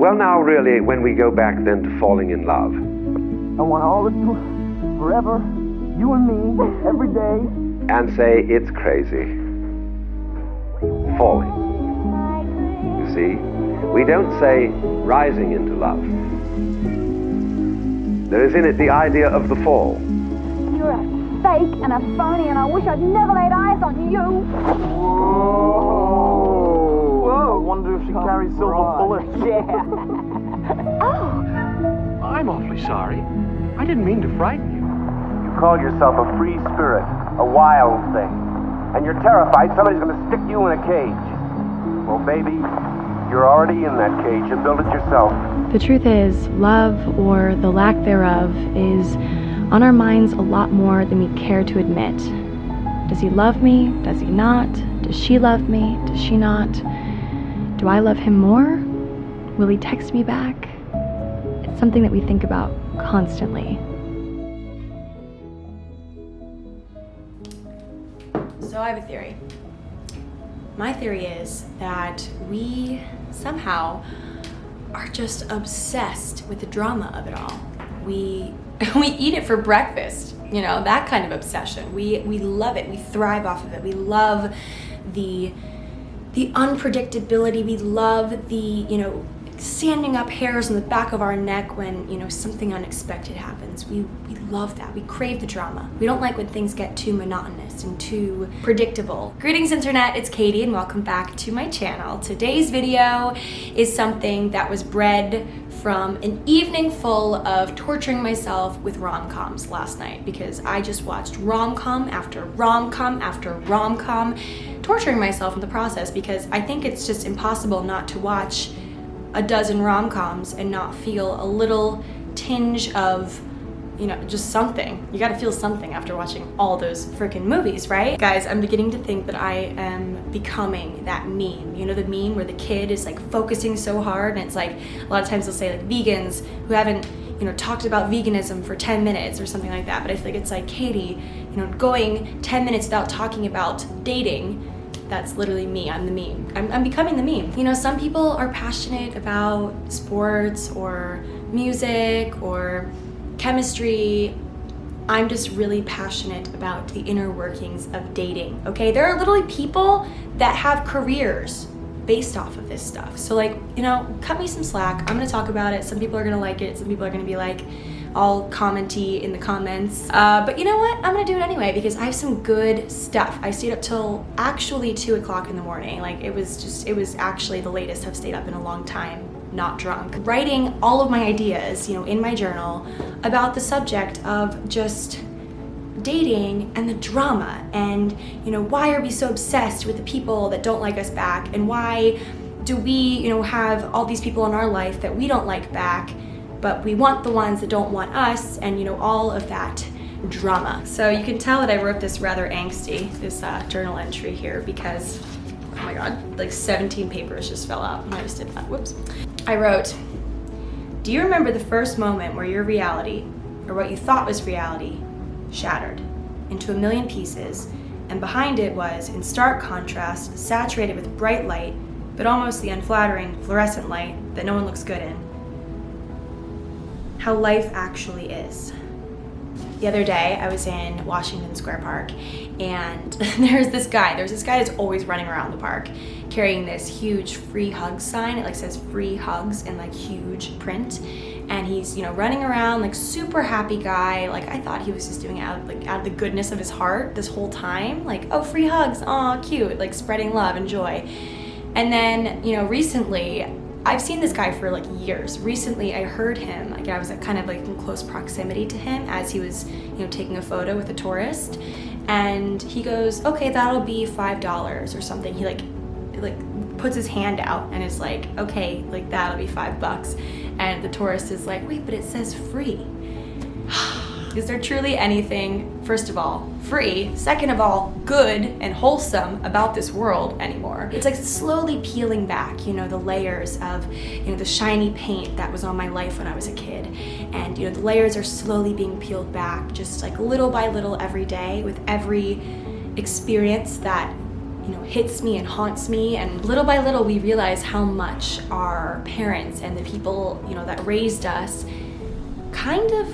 Well, now, really, when we go back then to falling in love. I want all of you, forever, you and me, every day. And say, it's crazy. Falling. You see? We don't say rising into love. There is in it the idea of the fall. You're a fake and a phony, and I wish I'd never laid eyes on you. Whoa! I wonder if she carries silver bullets. Yeah. Oh. I'm awfully sorry. I didn't mean to frighten you. You call yourself a free spirit, a wild thing, and you're terrified somebody's going to stick you in a cage. Well, baby, you're already in that cage. You built it yourself. The truth is, love, or the lack thereof, is on our minds a lot more than we care to admit. Does he love me? Does he not? Does she love me? Does she not? Do I love him more? Will he text me back? It's something that we think about constantly. So I have a theory. My theory is that we somehow are just obsessed with the drama of it all. We eat it for breakfast, you know, that kind of obsession. We love it. We thrive off of it. We love the unpredictability. We love the, you know, standing up hairs on the back of our neck when, you know, something unexpected happens. We love that. We crave the drama. We don't like when things get too monotonous and too predictable. Greetings, internet, it's Katie and welcome back to my channel. Today's video is something that was bred from an evening full of torturing myself with rom-coms last night, because I just watched rom-com after rom-com after rom-com, torturing myself in the process, because I think it's just impossible not to watch a dozen rom-coms and not feel a little tinge of, you know, just something. You gotta feel something after watching all those freaking movies, right? Guys, I'm beginning to think that I am becoming that meme. You know, the meme where the kid is like focusing so hard, and it's like, a lot of times they'll say like vegans who haven't, you know, talked about veganism for 10 minutes or something like that. But I feel like it's like, Katie, you know, going 10 minutes without talking about dating. That's literally me. I'm the meme. I'm becoming the meme. You know, some people are passionate about sports or music or chemistry. I'm just really passionate about the inner workings of dating, okay? There are literally people that have careers based off of this stuff. So like, you know, cut me some slack. I'm gonna talk about it. Some people are gonna like it. Some people are gonna be like, all commenty in the comments. But you know what? I'm gonna do it anyway because I have some good stuff. I stayed up till actually 2 o'clock in the morning. Like it was actually the latest I've stayed up in a long time, not drunk. Writing all of my ideas, you know, in my journal about the subject of just dating and the drama, and you know, why are we so obsessed with the people that don't like us back, and why do we, you know, have all these people in our life that we don't like back, but we want the ones that don't want us, and you know, all of that drama. So you can tell that I wrote this rather angsty, this journal entry here, because, oh my God, like 17 papers just fell out when I just did that, whoops. I wrote, do you remember the first moment where your reality, or what you thought was reality, shattered into a million pieces, and behind it was, in stark contrast, saturated with bright light, but almost the unflattering fluorescent light that no one looks good in, how life actually is. The other day, I was in Washington Square Park, and there's this guy that's always running around the park carrying this huge free hugs sign. It like says free hugs in like huge print, and he's, you know, running around like super happy guy. Like I thought he was just doing it out of the goodness of his heart this whole time, like, oh, free hugs, aw, cute, like spreading love and joy. And then, you know, recently, I've seen this guy for like years. Recently, I heard him, like I was kind of like in close proximity to him as he was, you know, taking a photo with a tourist. And he goes, okay, that'll be $5 or something. He like puts his hand out and is like, okay, like that'll be $5. And the tourist is like, wait, but it says free. Is there truly anything, first of all, free, second of all, good and wholesome about this world anymore? It's like slowly peeling back, you know, the layers of, you know, the shiny paint that was on my life when I was a kid. And, you know, the layers are slowly being peeled back, just like little by little every day, with every experience that hits me and haunts me. And little by little, we realize how much our parents and the people, that raised us kind of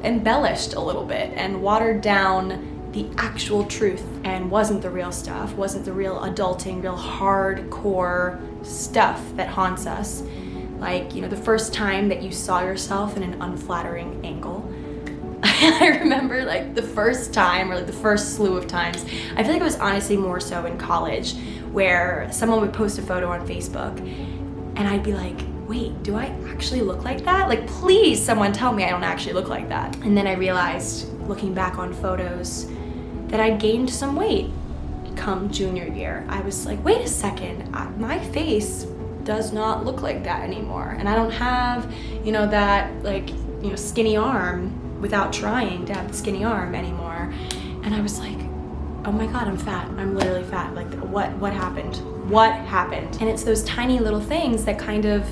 embellished a little bit and watered down the actual truth and wasn't the real stuff, wasn't the real adulting, real hardcore stuff that haunts us. Like, the first time that you saw yourself in an unflattering angle. I remember like the first time, or like the first slew of times, I feel like it was honestly more so in college, where someone would post a photo on Facebook and I'd be like, wait, do I actually look like that? Like, please someone tell me I don't actually look like that. And then I realized, looking back on photos, that I'd gained some weight come junior year. I was like, wait a second, my face does not look like that anymore. And I don't have, that like, skinny arm without trying to have the skinny arm anymore. And I was like, oh my God, I'm fat. I'm literally fat. Like, what happened? What happened? And it's those tiny little things that kind of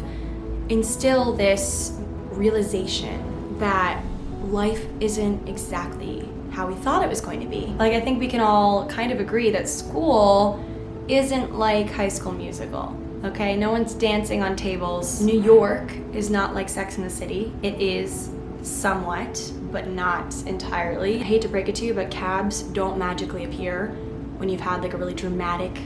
instill this realization that life isn't exactly how we thought it was going to be. Like, I think we can all kind of agree that school isn't like High School Musical, okay? No one's dancing on tables. New York is not like Sex and the City. It is somewhat, but not entirely. I hate to break it to you, but cabs don't magically appear when you've had like a really dramatic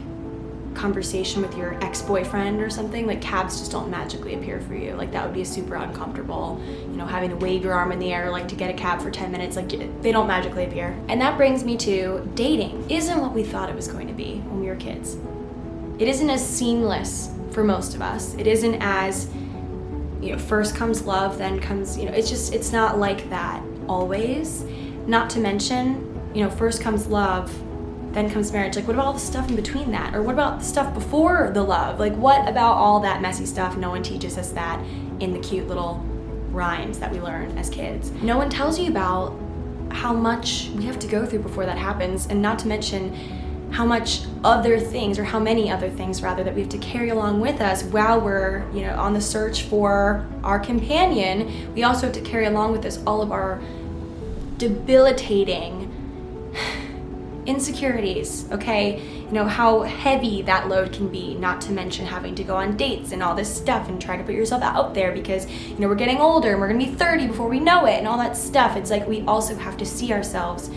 conversation with your ex-boyfriend or something. Like, cabs just don't magically appear for you. Like, that would be super uncomfortable, having to wave your arm in the air like to get a cab for 10 minutes. Like, they don't magically appear. And that brings me to dating isn't what we thought it was going to be when we were kids. It isn't as seamless for most of us. It isn't as, first comes love, then comes, it's not like that always. Not to mention, first comes love, then comes marriage. Like, what about all the stuff in between that? Or what about the stuff before the love? Like, what about all that messy stuff? No one teaches us that in the cute little rhymes that we learn as kids. No one tells you about how much we have to go through before that happens, and not to mention how much other things, or how many other things rather, that we have to carry along with us while we're, on the search for our companion. We also have to carry along with us all of our debilitating insecurities, okay? How heavy that load can be, not to mention having to go on dates and all this stuff and try to put yourself out there because, we're getting older and we're gonna be 30 before we know it and all that stuff. It's like we also have to see ourselves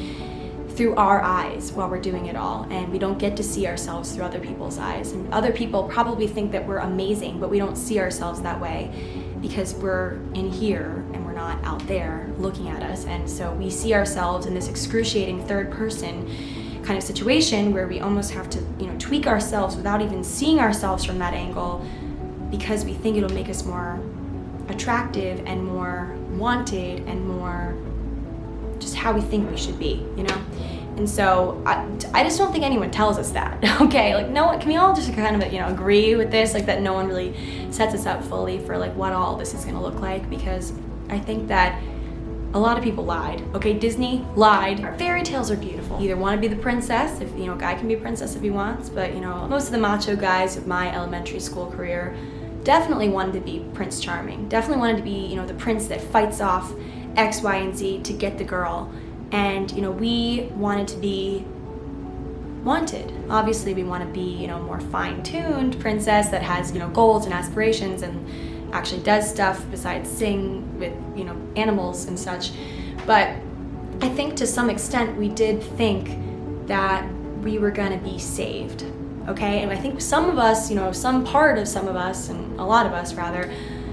through our eyes while we're doing it all, and we don't get to see ourselves through other people's eyes. And other people probably think that we're amazing, but we don't see ourselves that way because we're in here and we're not out there looking at us. And so we see ourselves in this excruciating third person kind of situation where we almost have to, tweak ourselves without even seeing ourselves from that angle, because we think it'll make us more attractive and more wanted and more just how we think we should be, And so I just don't think anyone tells us that, okay? Like, no one, can we all just kind of, agree with this, like that no one really sets us up fully for like what all this is gonna look like? Because I think that a lot of people lied, okay? Disney lied. Fairy tales are beautiful. You either want to be the princess, if, a guy can be a princess if he wants, but, most of the macho guys of my elementary school career definitely wanted to be Prince Charming, definitely wanted to be, the prince that fights off X, Y, and Z to get the girl. And, we wanted to be wanted. Obviously, we want to be, more fine-tuned princess that has, goals and aspirations and actually does stuff besides sing with, animals and such. But I think to some extent we did think that we were gonna be saved, okay? And I think some of us, some part of some of us, and a lot of us rather,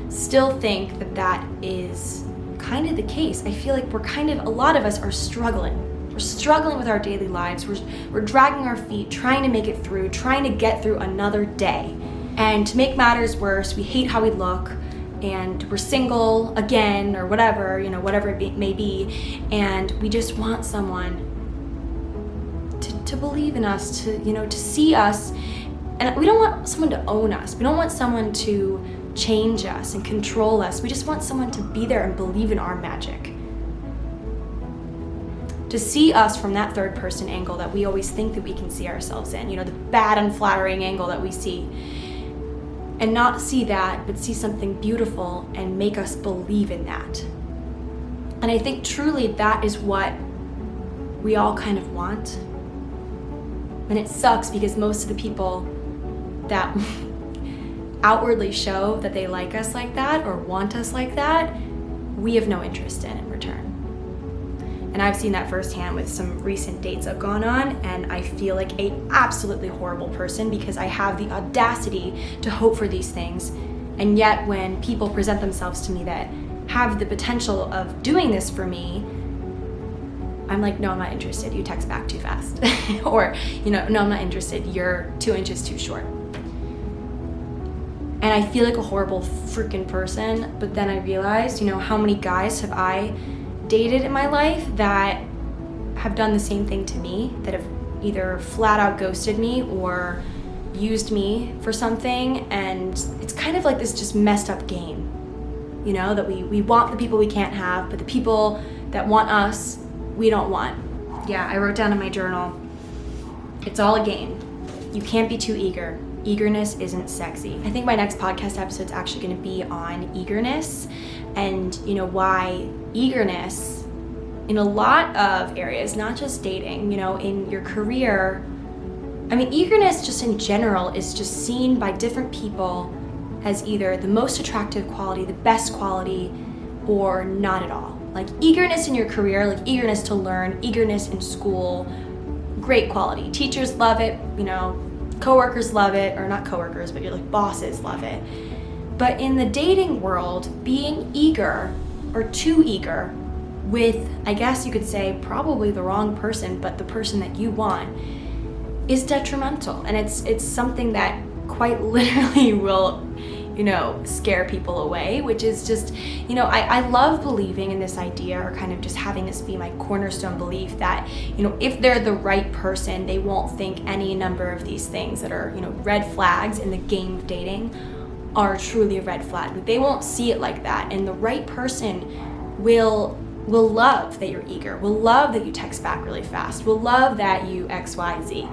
still think that that is kind of the case. I feel like a lot of us are struggling. We're struggling with our daily lives. We're dragging our feet, trying to make it through, trying to get through another day. And to make matters worse, we hate how we look, and we're single again, or whatever, whatever it may be, and we just want someone to believe in us, to see us, and we don't want someone to own us. We don't want someone to change us and control us. We just want someone to be there and believe in our magic. To see us from that third person angle that we always think that we can see ourselves in, the bad, unflattering angle that we see. And not see that, but see something beautiful and make us believe in that. And I think truly that is what we all kind of want. And it sucks because most of the people that outwardly show that they like us like that or want us like that, we have no interest in return. And I've seen that firsthand with some recent dates I've gone on, and I feel like an absolutely horrible person because I have the audacity to hope for these things. And yet when people present themselves to me that have the potential of doing this for me, I'm like, no, I'm not interested. You text back too fast. Or, no, I'm not interested. You're 2 inches too short. And I feel like a horrible freaking person, but then I realized, how many guys have I dated in my life that have done the same thing to me, that have either flat out ghosted me or used me for something. And it's kind of like this just messed up game, that we want the people we can't have, but the people that want us, we don't want. Yeah, I wrote down in my journal, it's all a game. You can't be too eager. Eagerness isn't sexy. I think my next podcast episode is actually going to be on eagerness and why eagerness in a lot of areas, not just dating, in your career. I mean, eagerness just in general is just seen by different people as either the most attractive quality, the best quality, or not at all. Like eagerness in your career, like eagerness to learn, eagerness in school, great quality. Teachers love it, coworkers love it, or not coworkers, but your bosses love it. But in the dating world, being eager or too eager with, I guess you could say, probably the wrong person, but the person that you want, is detrimental. And it's something that quite literally will, scare people away, which is just, I love believing in this idea, or kind of just having this be my cornerstone belief that, if they're the right person, they won't think any number of these things that are, red flags in the game of dating are truly a red flag. They won't see it like that. And the right person will love that you're eager, will love that you text back really fast, will love that you X, Y, Z.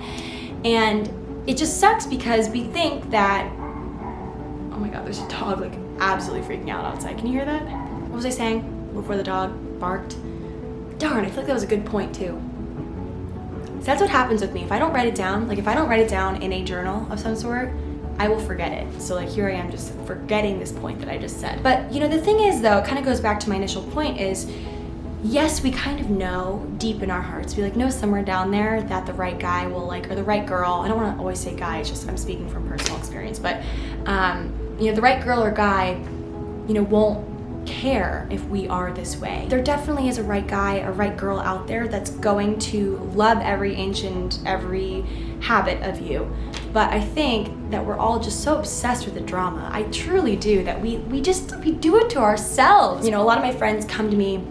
And it just sucks because we think that, oh my God, there's a dog absolutely freaking out outside. Can you hear that? What was I saying before the dog barked? Darn, I feel like that was a good point too. So that's what happens with me. If I don't write it down, if I don't write it down in a journal of some sort, I will forget it. So here I am just forgetting this point that I just said. But the thing is though, it kind of goes back to my initial point is, yes, we kind of know deep in our hearts, we know somewhere down there that the right guy will or the right girl, I don't want to always say guy, it's just I'm speaking from personal experience, but the right girl or guy, won't care if we are this way. There definitely is a right guy, a right girl out there that's going to love every inch and every habit of you. But I think that we're all just so obsessed with the drama. I truly do, that we do it to ourselves. A lot of my friends come to me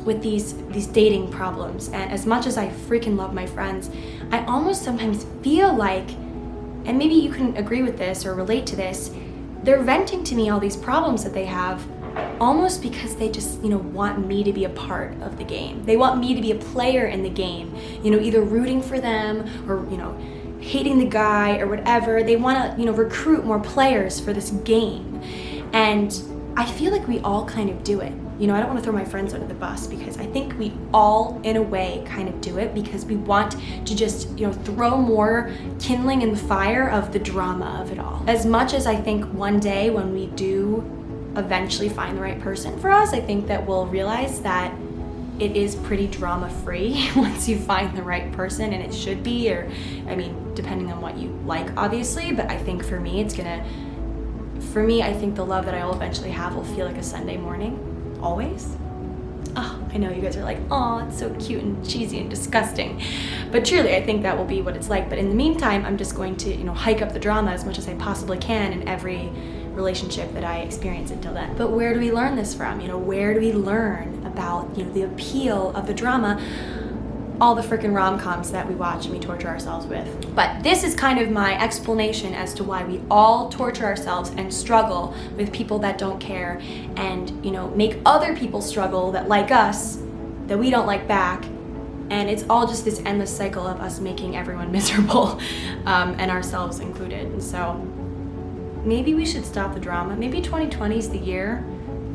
with these dating problems, and as much as I freaking love my friends, I almost sometimes feel like, and maybe you can agree with this or relate to this, they're venting to me all these problems that they have almost because they just want me to be a part of the game. They want me to be a player in the game, either rooting for them or hating the guy or whatever. They want to recruit more players for this game, and I feel like we all kind of do it. I don't want to throw my friends under the bus because I think we all, in a way, kind of do it because we want to just, throw more kindling in the fire of the drama of it all. As much as I think one day when we do eventually find the right person for us, I think that we'll realize that it is pretty drama-free once you find the right person, and it should be, or, depending on what you like, obviously, but I think for me, I think the love that I will eventually have will feel like a Sunday morning. Always. Oh, I know you guys are like, oh, it's so cute and cheesy and disgusting. But truly, I think that will be what it's like. But in the meantime, I'm just going to, hike up the drama as much as I possibly can in every relationship that I experience until then. But where do we learn this from? Where do we learn about, the appeal of the drama? All the freaking rom-coms that we watch and we torture ourselves with. But this is kind of my explanation as to why we all torture ourselves and struggle with people that don't care, and make other people struggle that like us, that we don't like back. And it's all just this endless cycle of us making everyone miserable, and ourselves included. And so maybe we should stop the drama. Maybe 2020 is the year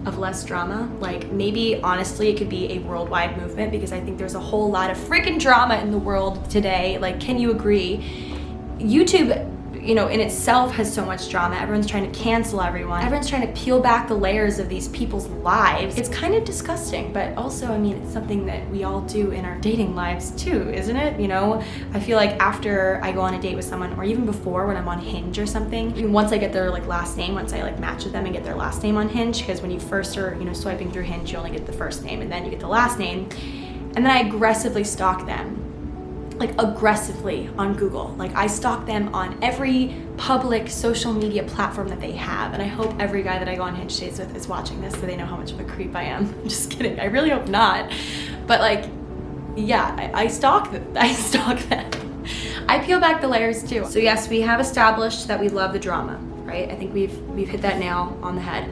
of less drama. Like, maybe honestly it could be a worldwide movement, because I think there's a whole lot of freaking drama in the world today. Like, can you agree? YouTube, you know, in itself has so much drama. Everyone's trying to cancel everyone. Everyone's trying to peel back the layers of these people's lives. It's kind of disgusting, but also, I mean, it's something that we all do in our dating lives too, isn't it? You know, I feel like after I go on a date with someone, or even before when I'm on Hinge or something, once I get their like last name, once I like match with them and get their last name on Hinge, because when you first are, you know, swiping through Hinge, you only get the first name and then you get the last name. And then I aggressively stalk them. Like, aggressively on Google. Like, I stalk them on every public social media platform that they have. And I hope every guy that I go on Hinge dates with is watching this so they know how much of a creep I am. I'm just kidding. I really hope not. But like, yeah, I stalk them. I stalk them. I peel back the layers too. So yes, we have established that we love the drama, right? I think we've hit that nail on the head.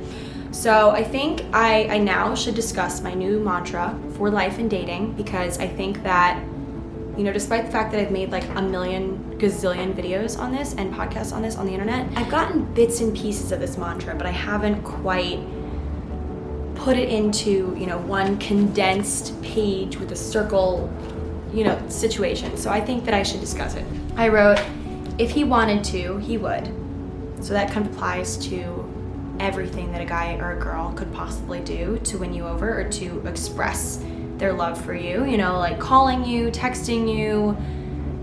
So I think I now should discuss my new mantra for life and dating, because I think that, you know, despite the fact that I've made like a million gazillion videos on this and podcasts on this on the internet, I've gotten bits and pieces of this mantra, but I haven't quite put it into, you know, one condensed page with a circle, you know, situation. So I think that I should discuss it. I wrote, if he wanted to, he would. So that kind of applies to everything that a guy or a girl could possibly do to win you over or to express their love for you, you know, like calling you, texting you,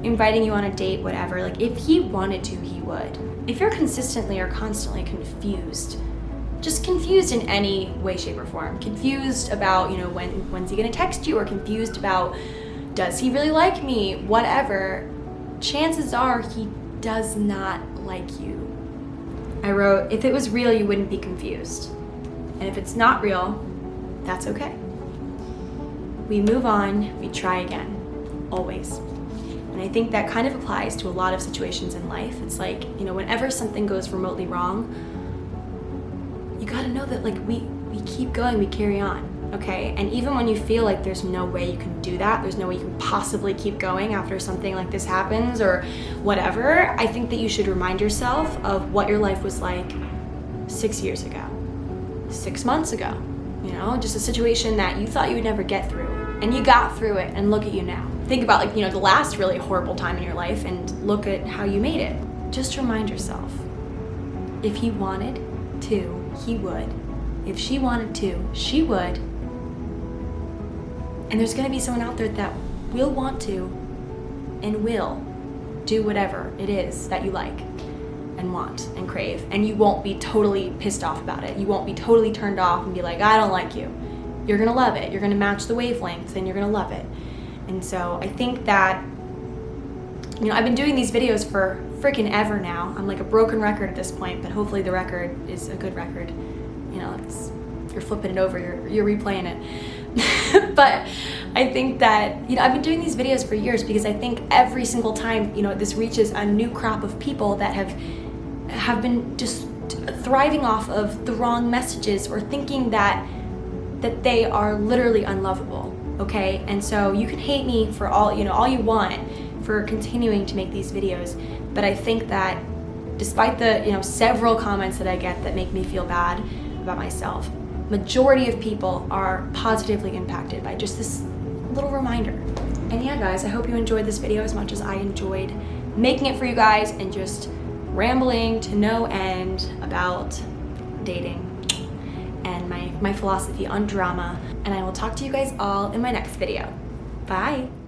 inviting you on a date, whatever. Like, if he wanted to, he would. If you're consistently or constantly confused, just confused in any way, shape, or form, confused about, you know, when's he gonna text you, or confused about, does he really like me, whatever, chances are he does not like you. I wrote, if it was real, you wouldn't be confused. And if it's not real, that's okay. We move on, we try again, always. And I think that kind of applies to a lot of situations in life. It's like, you know, whenever something goes remotely wrong, you gotta know that, like, we keep going, we carry on, okay? And even when you feel like there's no way you can do that, there's no way you can possibly keep going after something like this happens or whatever, I think that you should remind yourself of what your life was like 6 years ago, 6 months ago. You know, just a situation that you thought you would never get through, and you got through it, and look at you now. Think about, like, you know, the last really horrible time in your life and look at how you made it. Just remind yourself, if he wanted to, he would. If she wanted to, she would. And there's gonna be someone out there that will want to and will do whatever it is that you like and want and crave, and you won't be totally pissed off about it. You won't be totally turned off and be like, I don't like you. You're gonna love it. You're gonna match the wavelengths and you're gonna love it. And so I think that, you know, I've been doing these videos for freaking ever now. I'm like a broken record at this point, but hopefully the record is a good record. You know, you're flipping it over, you're replaying it. But I think that, you know, I've been doing these videos for years because I think every single time, you know, this reaches a new crop of people that have been just thriving off of the wrong messages or thinking that they are literally unlovable, okay? And so you can hate me for all you want for continuing to make these videos, but I think that despite the, you know, several comments that I get that make me feel bad about myself, majority of people are positively impacted by just this little reminder. And yeah, guys, I hope you enjoyed this video as much as I enjoyed making it for you guys and just rambling to no end about dating and my philosophy on drama. And I will talk to you guys all in my next video. Bye.